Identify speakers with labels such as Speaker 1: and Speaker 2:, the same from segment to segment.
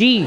Speaker 1: जी,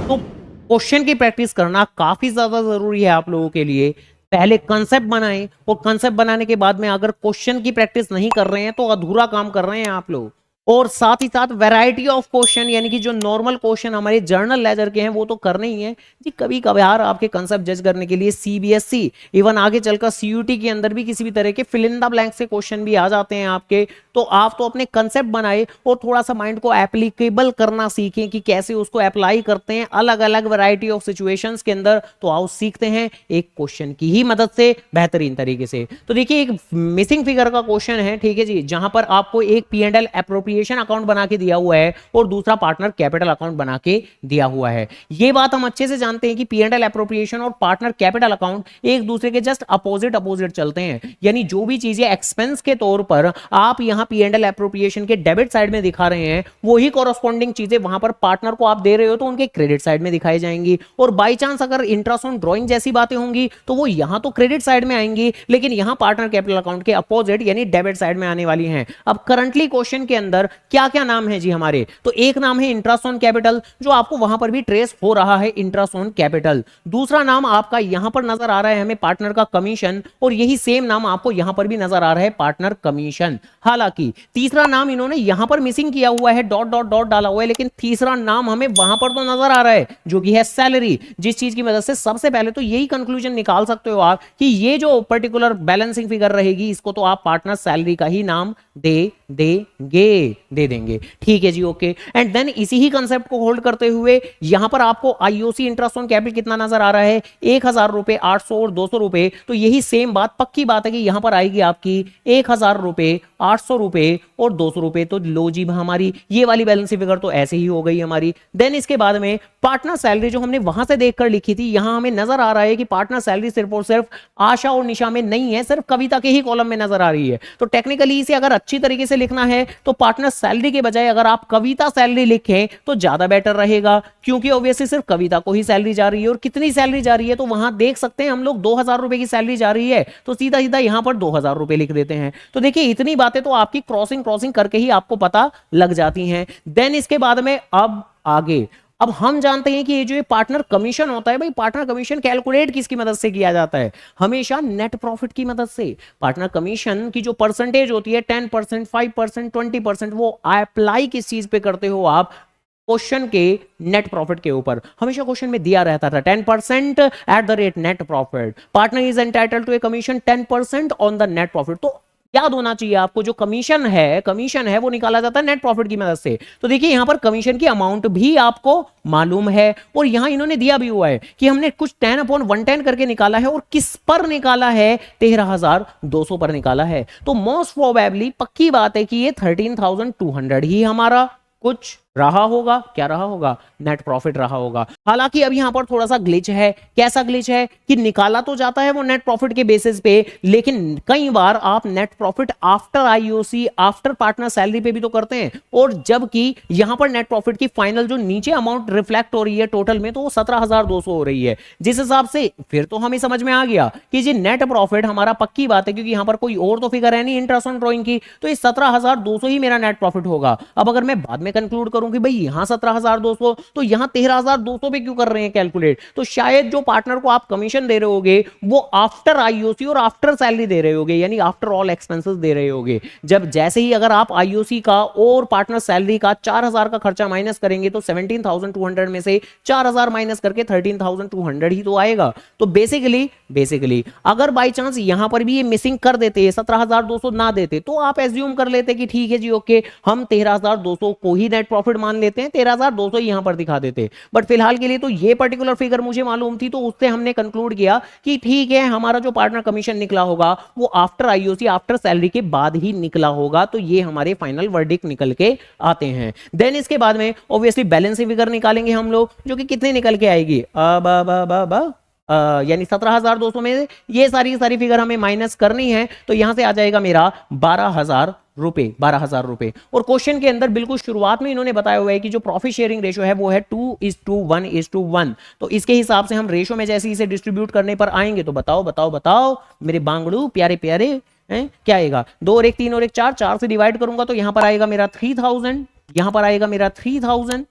Speaker 1: तो क्वेश्चन की प्रैक्टिस करना काफी ज्यादा जरूरी है आप लोगों के लिए। पहले कंसेप्ट बनाएं और कंसेप्ट बनाने के बाद में अगर क्वेश्चन की प्रैक्टिस नहीं कर रहे हैं तो अधूरा काम कर रहे हैं आप लोग। और साथ ही साथ वैरायटी ऑफ क्वेश्चन यानी कि जो नॉर्मल क्वेश्चन हमारे जर्नल लेजर के हैं वो तो करने ही है जी। कभी कभार आपके कंसेप्ट जज करने के लिए सीबीएसई इवन आगे चलकर सीयूटी के अंदर भी किसी भी तरह के फिल इन द ब्लैंक से क्वेश्चन भी आ जाते हैं आपके। तो आप तो अपने कंसेप्ट बनाए और थोड़ा सा माइंड को एप्लीकेबल करना सीखें कि कैसे उसको अप्लाई करते हैं अलग अलग वैरायटी ऑफ सिचुएशंस के अंदर। तो आओ सीखते हैं एक क्वेश्चन की ही मदद से बेहतरीन तरीके से। तो देखिए एक मिसिंग फिगर का क्वेश्चन है, ठीक है जी, जहां पर आपको एक P and L appropriation account बना के दिया हुआ है और दूसरा पार्टनर कैपिटल अकाउंट बना के दिया हुआ है। ये बात हम अच्छे से जानते हैं कि पी एंड एल एप्रोप्रिएशन और पार्टनर कैपिटल अकाउंट एक दूसरे के जस्ट अपोजिट अपोजिट चलते हैं। यानी जो भी चीजें एक्सपेंस के तौर पर आप यहां पी एंड एल एप्रोप्रिएशन के डेबिट साइड में दिखा रहे हैं, वही कॉरस्पॉन्डिंग चीजें वहां पर पार्टनर को आप दे रहे हो तो उनके क्रेडिट साइड में दिखाई जाएंगी। और बाई चांस अगर इंट्रासोन ड्रॉइंग जैसी बातें होंगी तो वो यहां तो क्रेडिट साइड में आएंगी लेकिन यहां पार्टनर कैपिटल अकाउंट के अपोजिट यानी डेबिट साइड में आने वाली हैं। अब करंटली क्वेश्चन के अंदर क्या क्या नाम है जी हमारे, तो एक नाम है इंट्रासोन कैपिटल जो आपको वहां पर भी ट्रेस हो रहा है इंट्रासोन कैपिटल। दूसरा नाम आपका यहां पर नजर आ रहा है हमें पार्टनर का कमीशन और यही सेम नाम आपको यहां पर भी नजर आ रहा है पार्टनर कमीशन। हालांकि तीसरा नाम इन्होंने यहां पर मिसिंग किया हुआ है, डॉट डॉट डॉट डाला हुआ है, लेकिन तीसरा नाम हमें वहां पर तो नजर आ रहा है जो कि है सैलरी। जिस चीज की मदद से सबसे पहले तो यही कंक्लूजन निकाल सकते हो आप कि ये जो पर्टिकुलर बैलेंसिंग फिगर रहेगी इसको तो आप पार्टनर सैलरी का ही नाम दे देंगे। ठीक है जी, ओके। एंड देन इसी ही कंसेप्ट को होल्ड करते हुए यहां पर आपको आईओसी इंट्रासोन कैपिटल कितना नजर आ रहा है, 1000 रुपए, 800 और 200 रुपए। तो यही सेम बात पक्की बात है कि यहां पर आएगी आपकी 1000 रुपए, 800 रुपए और 200 रुपए। तो लो जी हमारी ये वाली बैलेंसिंग फिगर तो ऐसे ही हो गई हमारी। देन इसके बाद में पार्टनर सैलरी जो हमने वहां से देखकर लिखी थी यहां हमें नजर आ रहा है कि पार्टनर सैलरी सिर्फ और सिर्फ आशा और निशा में नहीं है, सिर्फ कविता के ही कॉलम में नजर आ रही है। तो टेक्निकली इसे अगर अच्छी तरीके से लिखना है तो पार्टनर सैलरी के बजाय अगर आप कविता सैलरी लिखें तो ज्यादा बेटर रहेगा, क्योंकि ऑब्वियसली सिर्फ कविता को ही सैलरी जा रही है। और कितनी सैलरी जा रही है तो वहां देख सकते हैं हम लोग 2000 रुपए की सैलरी जा रही है, तो सीधा सीधा यहां पर 2000 रुपए लिख देते हैं। तो देखिए इतनी बातें तो आपकी क्रॉसिंग क्रॉसिंग करके ही आपको पता लग जाती हैं। देन इसके बाद में अब आगे अब हम जानते हैं कि ये जो पार्टनर कमीशन होता है भाई, पार्टनर कमीशन कैलकुलेट किसकी मदद से किया जाता है, हमेशा नेट प्रॉफिट की मदद से। पार्टनर कमीशन की जो परसेंटेज होती है 10%, 5%, 20%, वो अप्लाई किस चीज पे करते हो आप, क्वेश्चन के नेट प्रॉफिट के ऊपर। हमेशा क्वेश्चन में दिया रहता था 10% at the rate net profit, partner is entitled to a commission 10% on the net profit. तो याद होना चाहिए आपको जो कमीशन है वो निकाला जाता है नेट प्रॉफिट की मदद से। तो देखिए यहां पर कमीशन की अमाउंट भी आपको मालूम है और यहां इन्होंने दिया भी हुआ है कि हमने कुछ 10/110 करके निकाला है और किस पर निकाला है, 13200 पर निकाला है। तो मोस्ट प्रोबेबली पक्की बात है कि ये 13200 ही हमारा कुछ रहा होगा। क्या रहा होगा, नेट प्रॉफिट रहा होगा। हालांकि अब यहां पर थोड़ा सा ग्लिच है। कैसा ग्लिच है कि निकाला तो जाता है वो नेट प्रॉफिट के बेसिस पे, लेकिन कई बार आप net profit after IOC after partner salary पे भी तो करते हैं, और जबकि यहां पर नेट प्रॉफिट की फाइनल जो नीचे अमाउंट रिफ्लेक्ट हो रही है टोटल में तो वो 17200 हो रही है। जिस हिसाब से फिर तो हमें समझ में आ गया कि जी नेट प्रॉफिट हमारा पक्की बात है, क्योंकि यहां पर कोई और तो फिगर है नहीं इंट्रासोन ड्रॉइंग की, तो ये 17200 ही मेरा नेट प्रॉफिट होगा। अब अगर मैं बाद में कंक्लूड करूं कि भाई यहां 17200 तो यहां 13200 पे क्यों कर रहे हैं कैलकुलेट, तो शायद जो पार्टनर को आप कमीशन दे रहे होगे वो आफ्टर आईओसी और आफ्टर सैलरी दे रहे होगे, यानी आफ्टर ऑल एक्सपेंसेस दे रहे होगे। जब जैसे ही अगर आप आईओसी का और पार्टनर सैलरी का 4000 का खर्चा माइनस करेंगे तो 17200 में से 4000 माइनस करके 13200 ही तो आएगा। तो बेसिकली अगर बाई चांस यहां पर भी ये मिसिंग कर देते 17200 ना देते तो आप एज्यूम कर लेते कि ठीक है जी ओके हम 13200 को ही नेट प्रॉफिट मान लेते हैं, 13200 यहां पर दिखा देते। बट फिलहाल के लिए तो ये पर्टिकुलर फिगर मुझे मालूम थी, तो उससे हमने कंक्लूड किया कि ठीक है हमारा जो पार्टनर कमीशन निकला होगा वो आफ्टर आईओसी आफ्टर सैलरी के बाद ही निकला होगा। तो ये हमारे फाइनल वर्डिक्ट निकल के आते हैं। देन इसके बाद में ऑब्वियसली बैलेंसिंग फिगर निकालेंगे हम लोग, जो कि कितने निकल के आएगी, यानी 17200 में ये सारी फिगर हमें माइनस करनी है, तो यहां से आ जाएगा मेरा 12000 रुपए। और क्वेश्चन के अंदर बिल्कुल शुरुआत में इन्होंने बताया हुआ है कि जो प्रॉफिट शेयरिंग रेशो है वो है 2:1:1। तो इसके हिसाब से हम रेशो में जैसे इसे डिस्ट्रीब्यूट करने पर आएंगे तो बताओ मेरे बांगड़ू प्यारे प्यारे हैं क्या आएगा, 2 और 1 3 और 1 4 से डिवाइड करूंगा तो यहां पर आएगा मेरा 3000, यहां पर आएगा मेरा 3000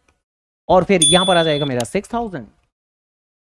Speaker 1: और फिर यहां पर आ जाएगा मेरा 6000।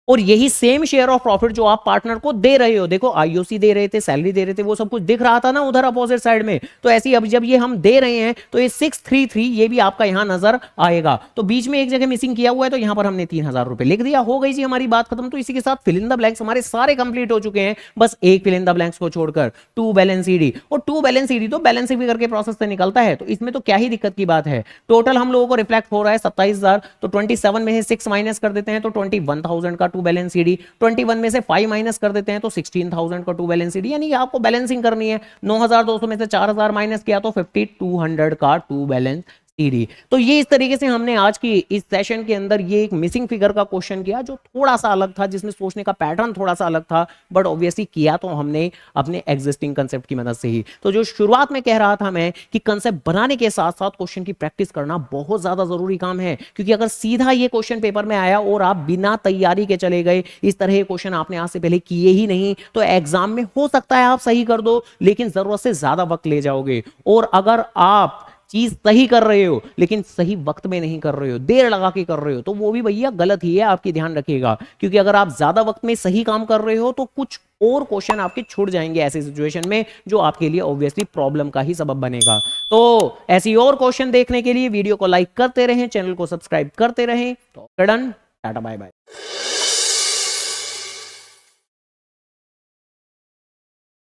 Speaker 1: और यही सेम शेयर ऑफ प्रॉफिट जो आप पार्टनर को दे रहे हो, देखो आईओसी दे रहे थे, सैलरी दे रहे थे, वो सब कुछ दिख रहा था ना उधर अपोजिट साइड में। तो ऐसे ही अब जब ये हम दे रहे हैं तो ये 633 ये भी आपका यहां नजर आएगा। तो बीच में एक जगह मिसिंग किया हुआ है, तो यहां पर हमने 3000 रुपए लिख दिया, हो गई जी हमारी बात खत्म। तो इसी के साथ फिल इन द ब्लैंक्स हमारे सारे कंप्लीट हो चुके हैं, बस एक फिल इन द ब्लैंक्स को छोड़कर, टू बैलेंस ईडी। और टू बैलेंस ईडी तो बैलेंस फिगर के प्रोसेस से निकलता है, तो इसमें तो क्या ही दिक्कत की बात है। टोटल हम लोगों को रिफ्लेक्ट हो रहा है 27000, तो 27 में से 6 माइनस कर देते हैं तो 21000 का टू बैलेंस ईडी, 21 में से 5 माइनस कर देते हैं तो 16000 का टू बैलेंस ईडी, यानी कि आपको बैलेंसिंग करनी है। 9200 में से 4000 माइनस किया तो 5200 का टू बैलेंस ईडी। तो ये इस तरीके से हमने आज की इस सेशन के अंदर ये एक मिसिंग फिगर का क्वेश्चन किया जो थोड़ा सा अलग था, जिसमें सोचने का पैटर्न थोड़ा सा अलग था, बट ऑब्वियसली किया तो हमने अपने एग्जिस्टिंग कंसेप्ट की मदद से ही। तो जो शुरुआत में कह रहा था मैं कि कंसेप्ट बनाने के साथ साथ क्वेश्चन की प्रैक्टिस करना बहुत ज्यादा जरूरी काम है, क्योंकि अगर सीधा ये क्वेश्चन पेपर में आया और आप बिना तैयारी के चले गए, इस तरह के क्वेश्चन आपने आज से पहले किए ही नहीं, तो एग्जाम में हो सकता है आप सही कर दो, लेकिन जरूरत से ज्यादा वक्त ले जाओगे। और अगर आप चीज सही कर रहे हो लेकिन सही वक्त में नहीं कर रहे हो, देर लगा के कर रहे हो, तो वो भी भैया गलत ही है, आपकी ध्यान रखिएगा। क्योंकि अगर आप ज्यादा वक्त में सही काम कर रहे हो तो कुछ और क्वेश्चन आपके छूट जाएंगे ऐसे सिचुएशन में, जो आपके लिए ऑब्वियसली प्रॉब्लम का ही सबब बनेगा। तो ऐसी और क्वेश्चन देखने के लिए वीडियो को लाइक करते रहें, चैनल को सब्सक्राइब करते रहें। तो डन, टाटा बाय बाय।